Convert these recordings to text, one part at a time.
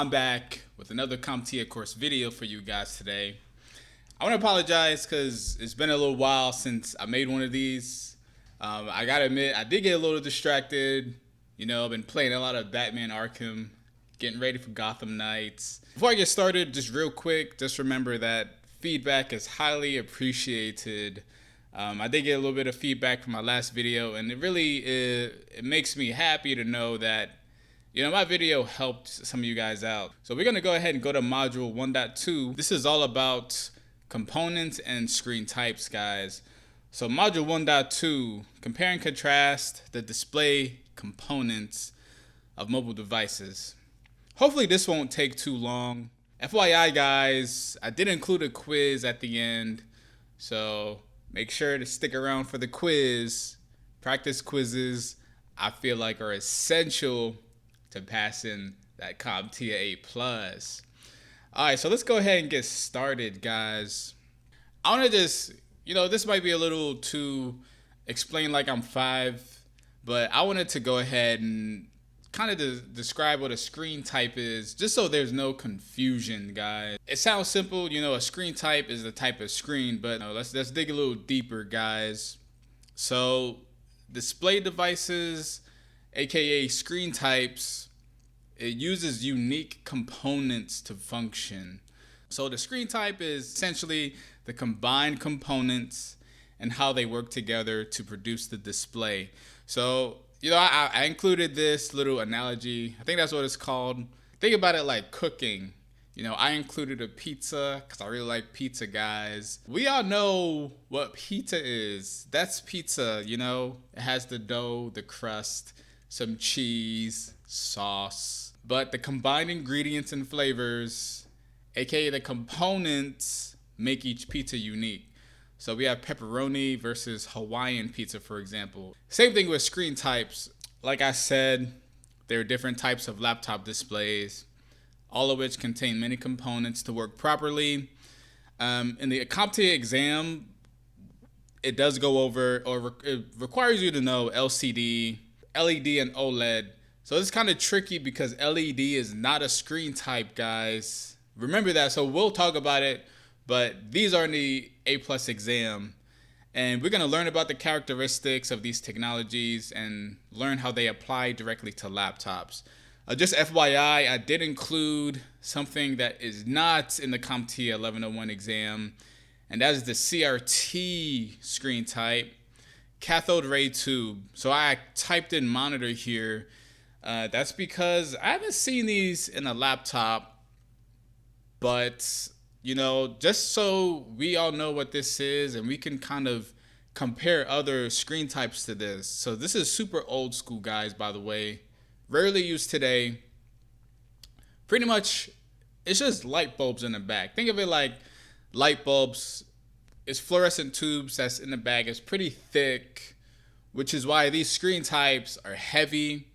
I'm back with another Comptia course video for you guys today. I want to apologize because it's been a little while since I made one of these. I gotta admit, I did get a little distracted. You know, I've been playing a lot of Batman Arkham, getting ready for Gotham Knights. Before I get started, just real quick, just remember that feedback is highly appreciated. I did get a little bit of feedback from my last video, and it makes me happy to know that, you know, my video helped some of you guys out. So we're gonna go ahead and go to module 1.2. This is all about components and screen types, guys. So module 1.2, compare and contrast the display components of mobile devices. Hopefully this won't take too long. FYI guys, I did include a quiz at the end, so make sure to stick around for the quiz. Practice quizzes, I feel like, are essential to passing that Comptia A+. Alright, so let's go ahead and get started, guys. I want to just, you know, this might be a little too explain like I'm 5, but I wanted to go ahead and kind of describe what a screen type is, just so there's no confusion, guys. It sounds simple, you know, a screen type is the type of screen, but let's dig a little deeper, guys. So display devices, aka screen types, it uses unique components to function. So the screen type is essentially the combined components and how they work together to produce the display. So, you know, I included this little analogy. I think that's what it's called. Think about it like cooking. You know, I included a pizza because I really like pizza, guys. We all know what pizza is. That's pizza, you know. It has the dough, the crust, some cheese, sauce. But the combined ingredients and flavors, aka the components, make each pizza unique. So we have pepperoni versus Hawaiian pizza, for example. Same thing with screen types. Like I said, there are different types of laptop displays, all of which contain many components to work properly. In the Comptia exam, it does go over, or it requires you to know LCD, LED, and OLED. So it's kind of tricky because LED is not a screen type, guys. Remember that. So we'll talk about it, but these are in the A+ exam. And we're going to learn about the characteristics of these technologies and learn how they apply directly to laptops. Just FYI, I did include something that is not in the Comptia 1101 exam, and that is the CRT screen type, cathode ray tube. So I typed in monitor here. That's because I haven't seen these in a laptop, but, you know, just so we all know what this is and we can kind of compare other screen types to this. So this is super old school, guys, by the way. Rarely used today. Pretty much, it's just light bulbs in the back. Think of it like light bulbs. It's fluorescent tubes that's in the back. It's pretty thick, which is why these screen types are heavy.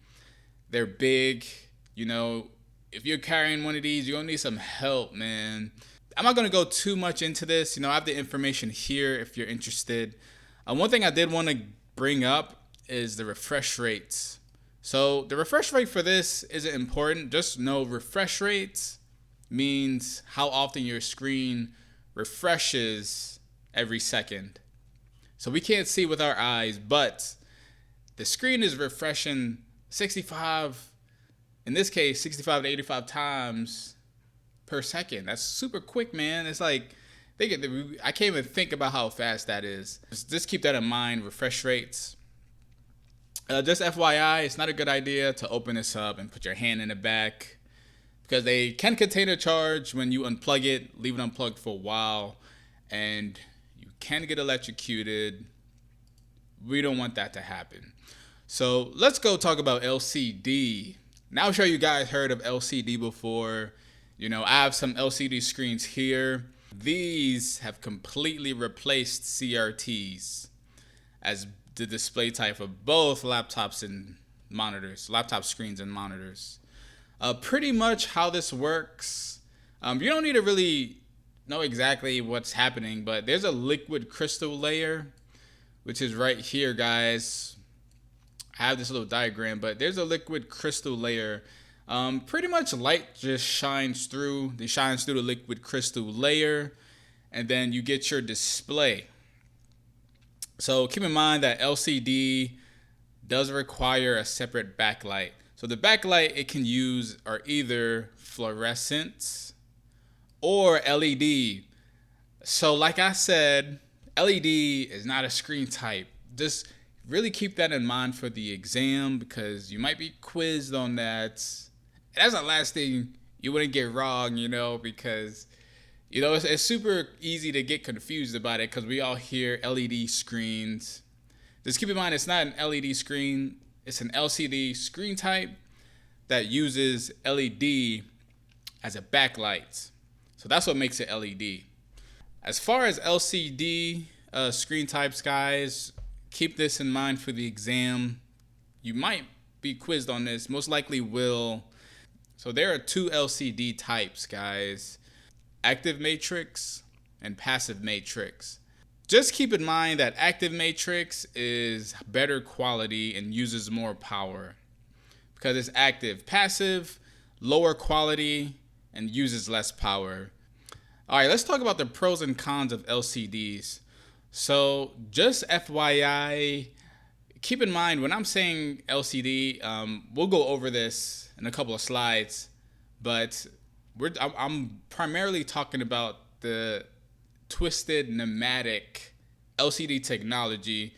They're big. You know, if you're carrying one of these, you're gonna need some help, man. I'm not gonna go too much into this. You know, I have the information here if you're interested. One thing I did want to bring up is the refresh rates. So the refresh rate for this isn't important. Just know refresh rates means how often your screen refreshes every second. So we can't see with our eyes, but the screen is refreshing 65, in this case, 65 to 85 times per second. That's super quick, man. It's like, I can't even think about how fast that is. Just keep that in mind, refresh rates. Just FYI, it's not a good idea to open this up and put your hand in the back because they can contain a charge when you unplug it, leave it unplugged for a while, and you can get electrocuted. We don't want that to happen. So let's go talk about LCD. Now I'm sure you guys heard of LCD before. You know, I have some LCD screens here. These have completely replaced CRTs as the display type of both laptops and monitors, laptop screens and monitors. Pretty much how this works, you don't need to really know exactly what's happening, but there's a liquid crystal layer, which is right here, guys. I have this little diagram, but there's a liquid crystal layer Pretty much light just shines through. It shines through the liquid crystal layer, and then you get your display. So keep in mind that LCD does require a separate backlight. So the backlight it can use are either fluorescent or LED. So like I said, LED is not a screen type. Just really keep that in mind for the exam because you might be quizzed on that. That's the last thing you wouldn't get wrong, because it's super easy to get confused about it because we all hear LED screens. Just keep in mind it's not an LED screen, it's an LCD screen type that uses LED as a backlight. So that's what makes it LED. As far as LCD screen types, guys, keep this in mind for the exam. You might be quizzed on this, most likely will. So there are two LCD types, guys: active matrix and passive matrix. Just keep in mind that active matrix is better quality and uses more power because it's active. Passive, lower quality and uses less power. All right, let's talk about the pros and cons of LCDs. So just FYI, keep in mind when I'm saying LCD, we'll go over this in a couple of slides, but I'm primarily talking about the twisted nematic LCD technology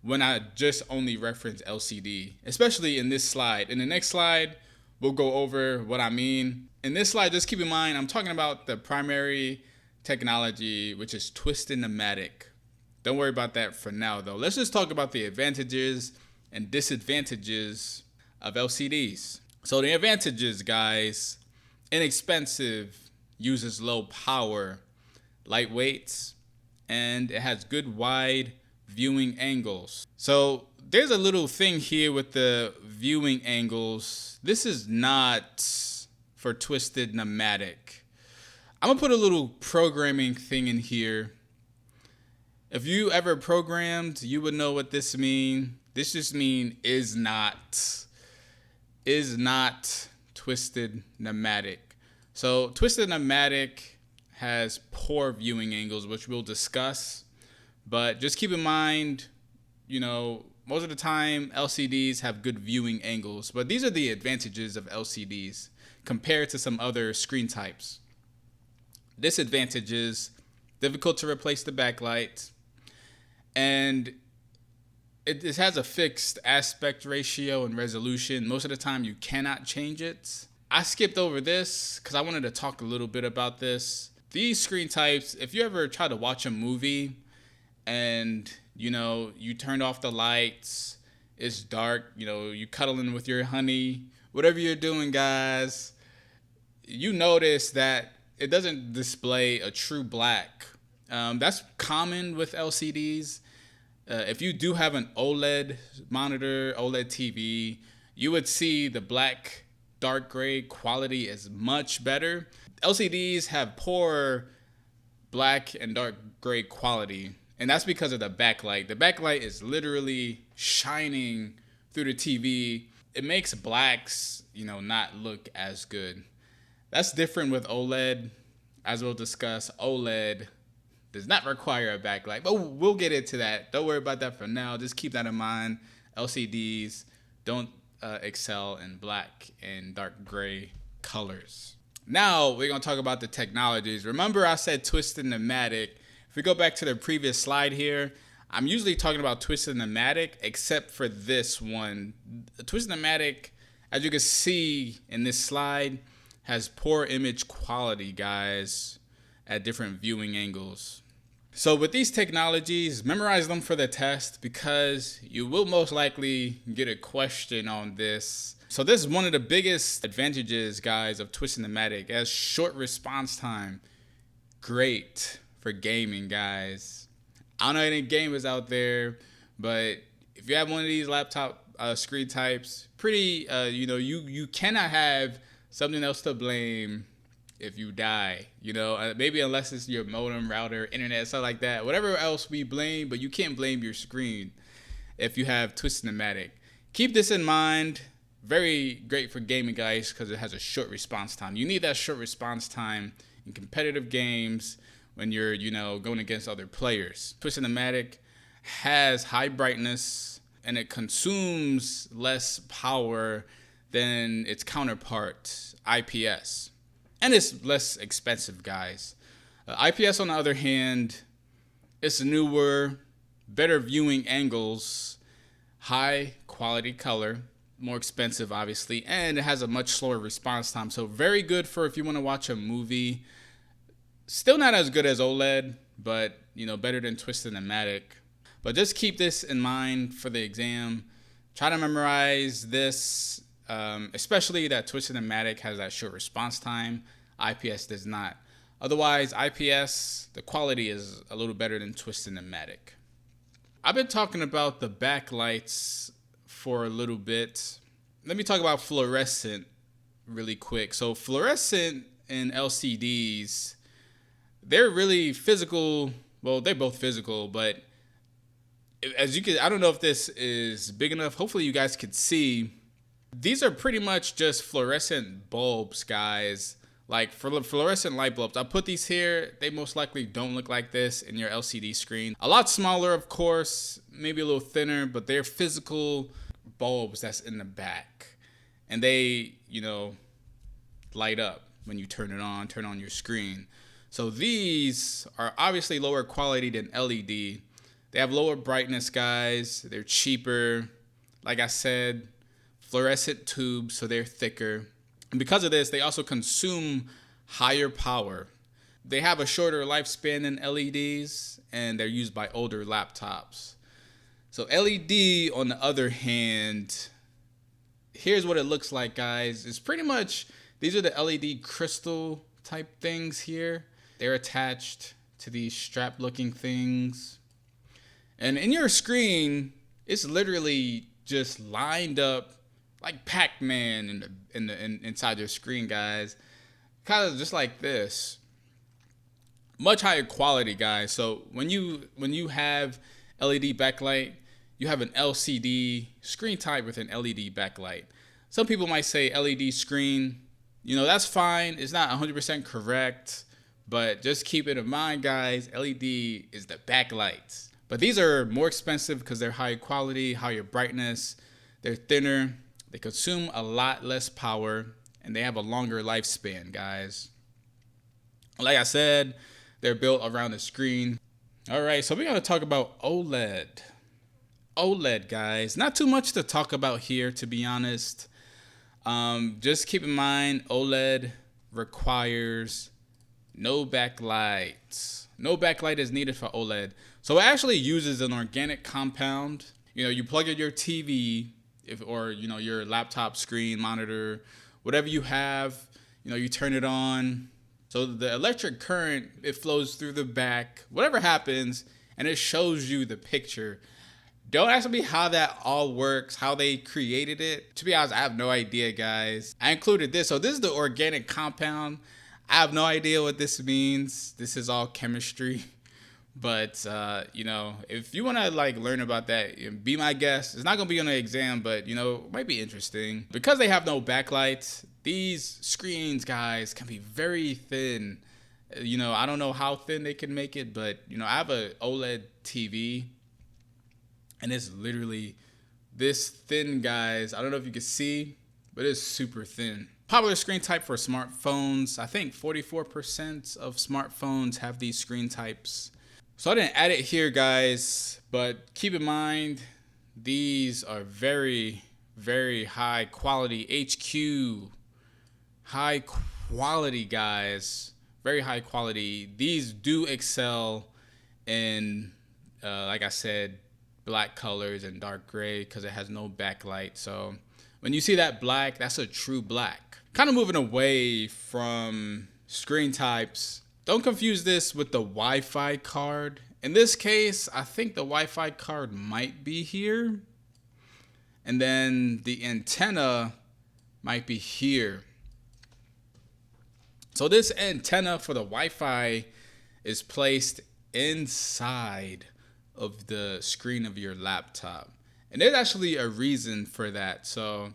when I just only reference LCD, especially in this slide. In the next slide, we'll go over what I mean. In this slide, just keep in mind, I'm talking about the primary technology, which is twisted nematic. Don't worry about that for now, though. Let's just talk about the advantages and disadvantages of LCDs. So the advantages, guys: inexpensive, uses low power, lightweight, and it has good wide viewing angles. So there's a little thing here with the viewing angles. This is not for twisted nematic. I'm gonna put a little programming thing in here. If you ever programmed, you would know what this means. This just means is not twisted nematic. So twisted nematic has poor viewing angles, which we'll discuss. But just keep in mind, most of the time LCDs have good viewing angles. But these are the advantages of LCDs compared to some other screen types. Disadvantages: difficult to replace the backlight, and it has a fixed aspect ratio and resolution. Most of the time you cannot change it. I skipped over this because I wanted to talk a little bit about this. These screen types, if you ever try to watch a movie and you turned off the lights, it's dark, you cuddling with your honey, whatever you're doing, guys, you notice that it doesn't display a true black. That's common with LCDs. If you do have an OLED monitor, OLED TV, you would see the black dark gray quality is much better. LCDs have poor black and dark gray quality, and that's because of the backlight. The backlight is literally shining through the TV. It makes blacks, not look as good. That's different with OLED. As we'll discuss, OLED does not require a backlight, but we'll get into that. Don't worry about that for now. Just keep that in mind. LCDs don't excel in black and dark gray colors. Now we're going to talk about the technologies. Remember I said twisted nematic. If we go back to the previous slide here, I'm usually talking about twisted nematic except for this one. The twisted nematic, as you can see in this slide, has poor image quality, guys, at different viewing angles. So with these technologies, memorize them for the test because you will most likely get a question on this. So this is one of the biggest advantages, guys, of twisted nematic. It has short response time. Great for gaming, guys. I don't know any gamers out there, but if you have one of these laptop screen types, pretty, you cannot have something else to blame if you die, maybe unless it's your modem, router, internet, stuff like that. Whatever else we blame, but you can't blame your screen if you have twisted nematic. Keep this in mind. Very great for gaming, guys, because it has a short response time. You need that short response time in competitive games when you're, going against other players. Twisted nematic has high brightness and it consumes less power than its counterpart, IPS. And it's less expensive, guys. IPS, on the other hand, it's newer, better viewing angles, high quality color, more expensive, obviously, and it has a much slower response time. So very good for if you want to watch a movie. Still not as good as OLED, but better than twisted nematic. But just keep this in mind for the exam. Try to memorize this, especially that twisted nematic has that short response time. IPS does not. Otherwise, IPS, the quality is a little better than twisted nematic. I've been talking about the backlights for a little bit. Let me talk about fluorescent really quick. So fluorescent and LCDs, they're really physical. Well, they're both physical, but as you can, I don't know if this is big enough. Hopefully you guys could see. These are pretty much just fluorescent bulbs, guys. Like for fluorescent light bulbs, I'll put these here. They most likely don't look like this in your LCD screen. A lot smaller, of course, maybe a little thinner, but they're physical bulbs that's in the back. And they, light up when you turn on your screen. So these are obviously lower quality than LED. They have lower brightness, guys. They're cheaper. Like I said, fluorescent tubes, so they're thicker. And because of this, they also consume higher power. They have a shorter lifespan than LEDs, and they're used by older laptops. So LED, on the other hand, here's what it looks like, guys. It's pretty much, these are the LED crystal type things here. They're attached to these strap looking things. And in your screen, it's literally just lined up like Pac-Man inside your screen, guys. Kind of just like this. Much higher quality, guys. So when you have LED backlight, you have an LCD screen type with an LED backlight. Some people might say LED screen. That's fine. It's not 100% correct, but just keep it in mind, guys. LED is the backlight. But these are more expensive because they're high quality, higher brightness. They're thinner. They consume a lot less power, and they have a longer lifespan, guys. Like I said, they're built around the screen. All right, so we're going to talk about OLED. OLED, guys. Not too much to talk about here, to be honest. Just keep in mind, OLED requires no backlight. No backlight is needed for OLED. So it actually uses an organic compound. You plug in your TV, or your laptop screen, monitor, whatever you have, you turn it on. So the electric current, it flows through the back, whatever happens, and it shows you the picture. Don't ask me how that all works, how they created it. To be honest, I have no idea, guys. I included this. So this is the organic compound. I have no idea what this means. This is all chemistry. But, if you want to learn about that, be my guest. It's not going to be on the exam, but, it might be interesting. Because they have no backlights, these screens, guys, can be very thin. I don't know how thin they can make it, but, I have a OLED TV, and it's literally this thin, guys. I don't know if you can see, but it's super thin. Popular screen type for smartphones. I think 44% of smartphones have these screen types. So I didn't add it here, guys, but keep in mind, these are very, very high quality HQ. High quality, guys. Very high quality. These do excel in, like I said, black colors and dark gray because it has no backlight. So when you see that black, that's a true black. Kind of moving away from screen types. Don't confuse this with the Wi-Fi card. In this case, I think the Wi-Fi card might be here. And then the antenna might be here. So this antenna for the Wi-Fi is placed inside of the screen of your laptop. And there's actually a reason for that. So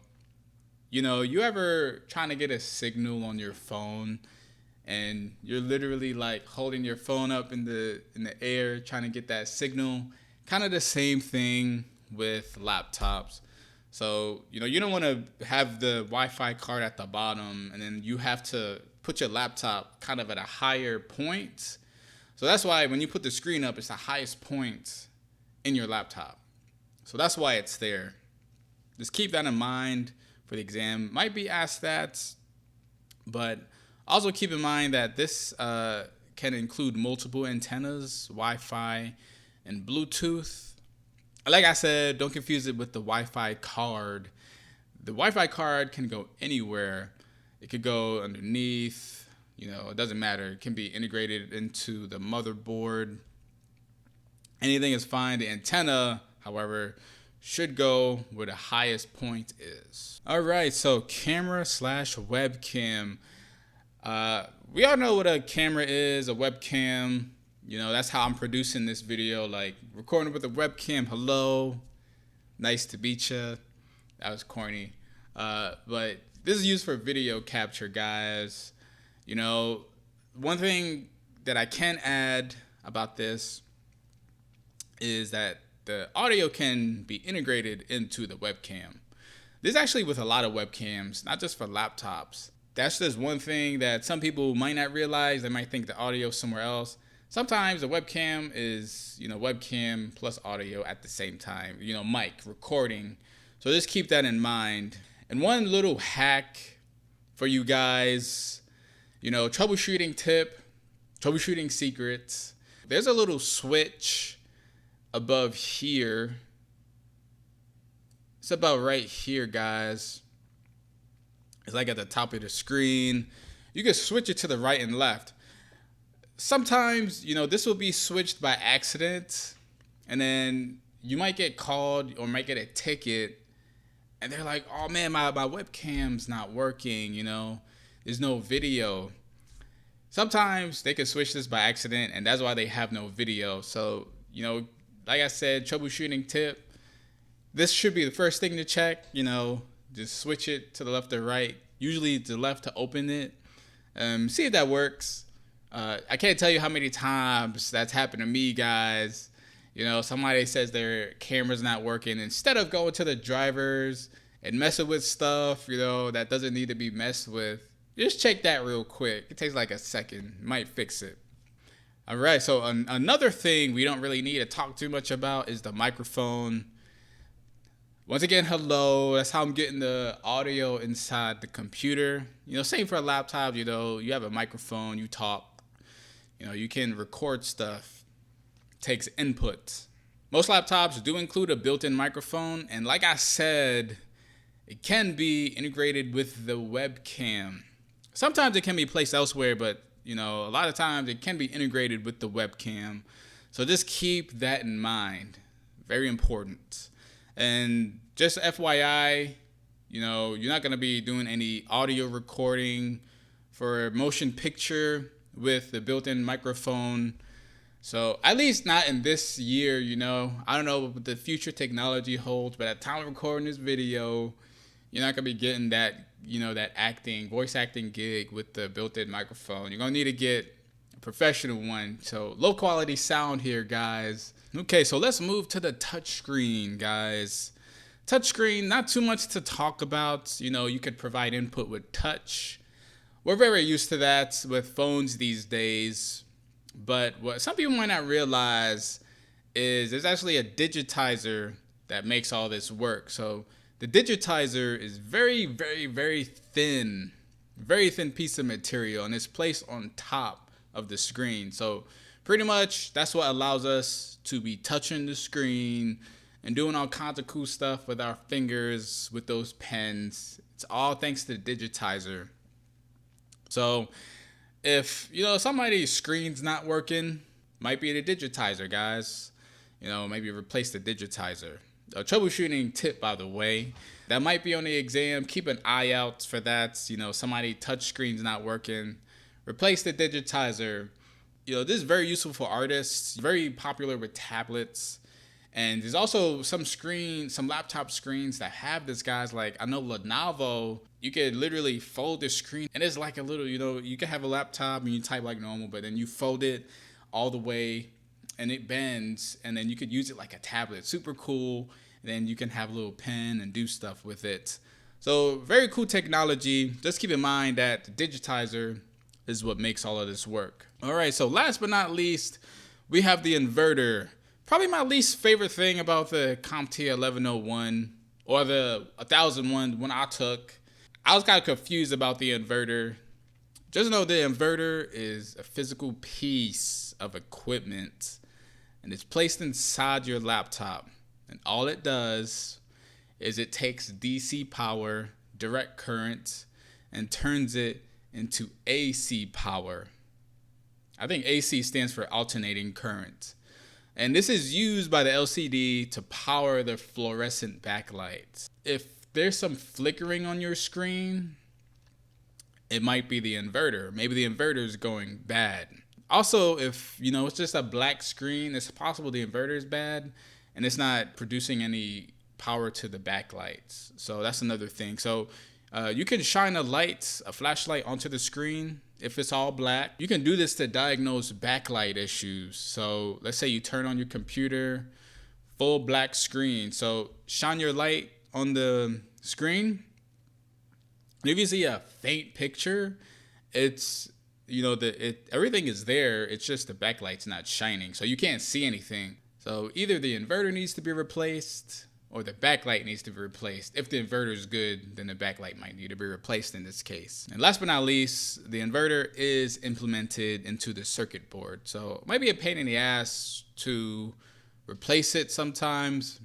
You ever trying to get a signal on your phone and you're literally like holding your phone up in the air trying to get that signal? Kind of the same thing with laptops. So, you don't want to have the Wi-Fi card at the bottom and then you have to put your laptop kind of at a higher point. So that's why when you put the screen up, it's the highest point in your laptop. So that's why it's there. Just keep that in mind for the exam. Might be asked that, but also keep in mind that this can include multiple antennas, Wi-Fi, and Bluetooth. Like I said, don't confuse it with the Wi-Fi card. The Wi-Fi card can go anywhere. It could go underneath, it doesn't matter. It can be integrated into the motherboard. Anything is fine. The antenna, however, should go where the highest point is. All right, so camera / webcam. We all know what a camera is, a webcam. That's how I'm producing this video, like recording with a webcam. Hello, nice to meet you. That was corny. But this is used for video capture, guys. One thing that I can add about this is that the audio can be integrated into the webcam. This is actually with a lot of webcams, not just for laptops. That's just one thing that some people might not realize. They might think the audio is somewhere else. Sometimes the webcam is, webcam plus audio at the same time, mic, recording. So just keep that in mind. And one little hack for you guys, troubleshooting tip, troubleshooting secrets. There's a little switch above here. It's about right here, guys. It's like at the top of the screen. You can switch it to the right and left. Sometimes, this will be switched by accident, and then you might get called or might get a ticket, and they're like, oh man, my webcam's not working, there's no video. Sometimes they can switch this by accident, and that's why they have no video. So, like I said, troubleshooting tip, this should be the first thing to check, just switch it to the left or right, usually to the left to open it. See if that works. I can't tell you how many times that's happened to me, guys. Somebody says their camera's not working. Instead of going to the drivers and messing with stuff, that doesn't need to be messed with, just check that real quick. It takes like a second. Might fix it. All right, so another thing we don't really need to talk too much about is the microphone. Once again, hello. That's how I'm getting the audio inside the computer. Same for a laptop, you have a microphone, you talk. You can record stuff. It takes input. Most laptops do include a built-in microphone, and like I said, it can be integrated with the webcam. Sometimes it can be placed elsewhere, but a lot of times it can be integrated with the webcam. So just keep that in mind. Very important. And just FYI, you're not going to be doing any audio recording for motion picture with the built-in microphone. So at least not in this year, I don't know what the future technology holds, but at the time of recording this video, you're not going to be getting that, that voice acting gig with the built-in microphone. You're going to need to get a professional one. So low quality sound here, guys. Okay, so let's move to the touchscreen, guys. Touchscreen, not too much to talk about. You could provide input with touch. We're very used to that with phones these days. But what some people might not realize is there's actually a digitizer that makes all this work. So the digitizer is very, very, very thin piece of material, and it's placed on top of the screen. So pretty much that's what allows us to be touching the screen and doing all kinds of cool stuff with our fingers, with those pens. It's all thanks to the digitizer. So if, somebody's screen's not working, might be the digitizer, guys. Maybe replace the digitizer. A troubleshooting tip, by the way, that might be on the exam. Keep an eye out for that. Somebody touch screen's not working. Replace the digitizer. This is very useful for artists, very popular with tablets. And there's also some laptop screens that have this, guys. Like I know Lenovo, you could literally fold the screen and it's like a little, you can have a laptop and you type like normal, but then you fold it all the way and it bends, and then you could use it like a tablet. Super cool. And then you can have a little pen and do stuff with it. So very cool technology. Just keep in mind that the digitizer is what makes all of this work. All right, so last but not least, we have the inverter. Probably my least favorite thing about the Comptia 1101 or the 1001 when I took. I was kind of confused about the inverter. Just know the inverter is a physical piece of equipment and it's placed inside your laptop. And all it does is it takes DC power, direct current, and turns it into AC power. I think AC stands for alternating current. And this is used by the LCD to power the fluorescent backlight. If there's some flickering on your screen, it might be the inverter. Maybe the inverter is going bad. Also, if it's just a black screen, it's possible the inverter is bad and it's not producing any power to the backlights. So that's another thing. So you can shine a flashlight onto the screen if it's all black. You can do this to diagnose backlight issues. So let's say you turn on your computer, full black screen. So shine your light on the screen. And if you see a faint picture, it's everything is there. It's just the backlight's not shining. So you can't see anything. So either the inverter needs to be replaced or the backlight needs to be replaced. If the inverter is good, then the backlight might need to be replaced in this case. And last but not least, the inverter is implemented into the circuit board. So it might be a pain in the ass to replace it sometimes,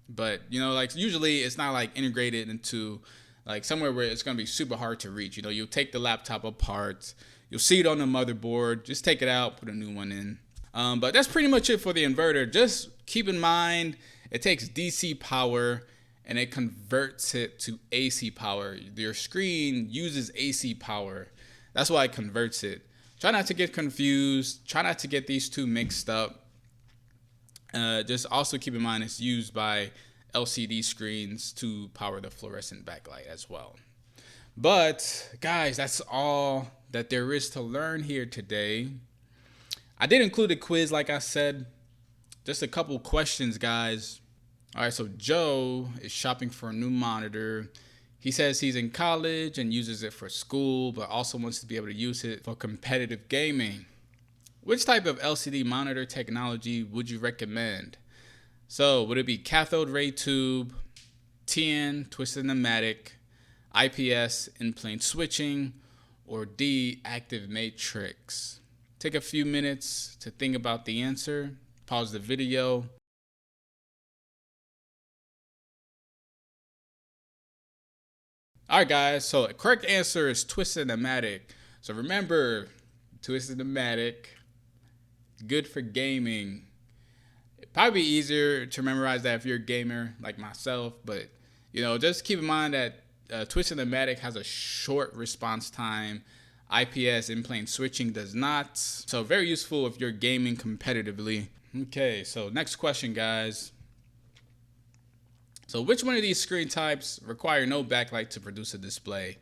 but usually it's not like integrated into like somewhere where it's gonna be super hard to reach. You'll take the laptop apart, you'll see it on the motherboard, just take it out, put a new one in. But that's pretty much it for the inverter. Just keep in mind, it takes DC power and it converts it to AC power. Your screen uses AC power. That's why it converts it. Try not to get confused. Try not to get these two mixed up. Just also keep in mind it's used by LCD screens to power the fluorescent backlight as well. But guys, that's all that there is to learn here today. I did include a quiz, like I said. Just a couple questions, guys. All right, so Joe is shopping for a new monitor. He says he's in college and uses it for school, but also wants to be able to use it for competitive gaming. Which type of LCD monitor technology would you recommend? So would it be cathode ray tube, TN, twisted nematic, IPS, in-plane switching, or D, active matrix? Take a few minutes to think about the answer. Pause the video. All right, guys, so the correct answer is twisted nematic. So remember, twisted nematic, good for gaming. It'd probably be easier to memorize that if you're a gamer like myself, but just keep in mind that twisted nematic has a short response time. IPS, in-plane switching, does not. So very useful if you're gaming competitively. Okay, so next question, guys. So which one of these screen types require no backlight to produce a display?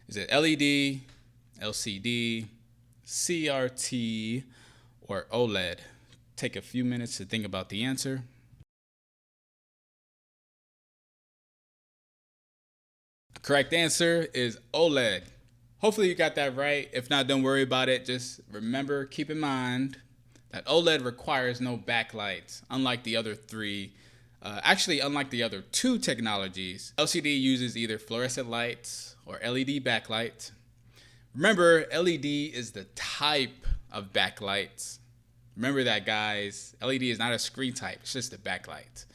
Is it LED, LCD, CRT, or OLED? Take a few minutes to think about the answer. Correct answer is OLED. Hopefully you got that right. If not, don't worry about it. Just remember, keep in mind that OLED requires no backlight, unlike the other three. Actually, unlike the other two technologies. LCD uses either fluorescent lights or LED backlight. Remember, LED is the type of backlight. Remember that, guys. LED is not a screen type, it's just a backlight.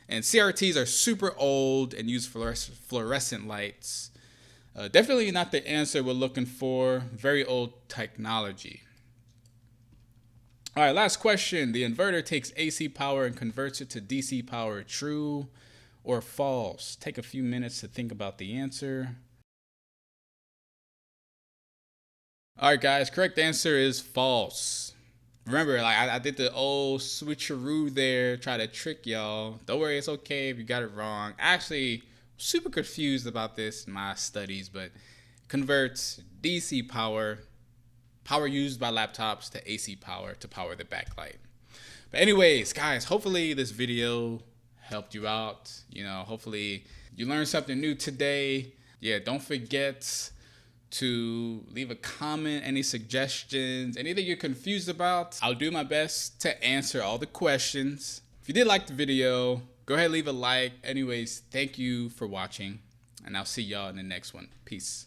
And CRTs are super old and use fluorescent lights. Definitely not the answer we're looking for. Very old technology. All right, last question. The inverter takes AC power and converts it to DC power. True or false? Take a few minutes to think about the answer. All right, guys, correct answer is false. Remember, like I did the old switcheroo there, try to trick y'all. Don't worry, it's okay if you got it wrong. Actually, super confused about this in my studies, but converts DC power used by laptops to AC power to power the backlight. But anyways, guys, hopefully this video helped you out. Hopefully you learned something new today. Yeah, don't forget to leave a comment, any suggestions, anything you're confused about. I'll do my best to answer all the questions. If you did like the video, go ahead and leave a like. Anyways, thank you for watching, and I'll see y'all in the next one. Peace.